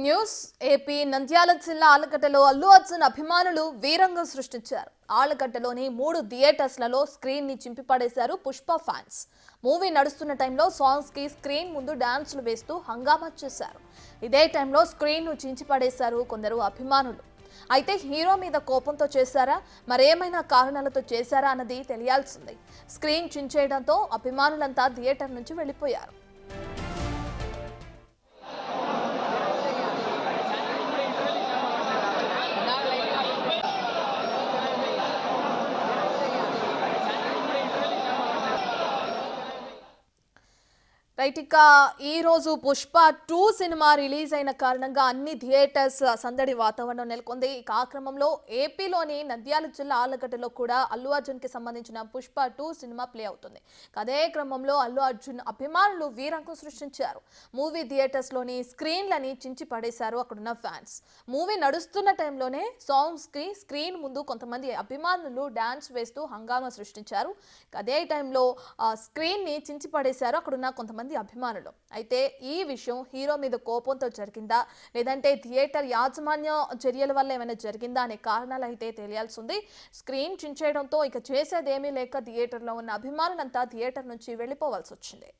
Breaking news AP Nandyal జిల్లా ఆలగడ్డలో అల్లు అర్జున్ అభిమానులు వీరంగం సృష్టించారు. ఆలగడ్డలోని 3 థియేటర్స్లలో స్క్రీన్ ని చింపిపడేశారు పుష్ప ఫ్యాన్స్. మూవీ నడుస్తున్న టైంలో సాంగ్స్ కి స్క్రీన్ ముందు డాన్సులు వేస్తూ హంగామా చేశారు. ఇదే టైంలో స్క్రీన్ ను చించిపడేశారు కొందరు అభిమానులు. అయితే హీరో మీద కోపంతో చేశారా, మరేమైనా కారణాలతో చేశారా అన్నది తెలియాల్సింది. స్క్రీన్ చించేయడంతో అభిమానులంతా థియేటర్ నుంచి వెళ్లిపోయారు. ఇక ఈ రోజు పుష్ప 2 సినిమా రిలీజ్ అయిన కారణంగా అన్ని థియేటర్స్ సందడి వాతావరణం నెలకొంది. ఈ కార్యక్రమంలో ఏపీలోని నంద్యాల జిల్లా ఆలగడ్డలో కూడా అల్లు అర్జున్ కి సంబంధించిన పుష్ప 2 సినిమా ప్లే అవుతుంది. అదే క్రమంలో అల్లు అర్జున్ అభిమానులు వీరంగం సృష్టించారు. మూవీ థియేటర్స్ లోని స్క్రీన్లని చించి పడేశారు అక్కడున్న ఫ్యాన్స్. మూవీ నడుస్తున్న టైంలోనే సాంగ్స్ కి స్క్రీన్ ముందు కొంతమంది అభిమానులు డాన్స్ వేస్తూ హంగామా సృష్టించారు. అదే టైంలో స్క్రీన్ ని చించి పడేశారు అక్కడున్న కొంతమంది అభిమానులు. అయితే ఈ విషయం హీరో మీద కోపంతో జరిగిందా, లేదంటే థియేటర్ యాజమాన్య చర్యల వల్ల ఏమైనా జరిగిందా అనే కారణాలు అయితే తెలియాల్సి ఉంది. స్క్రీన్ చించేయడంతో ఇక చేసేదేమీ లేక థియేటర్లో ఉన్న అభిమానులంతా థియేటర్ నుంచి వెళ్లిపోవాల్సి వచ్చింది.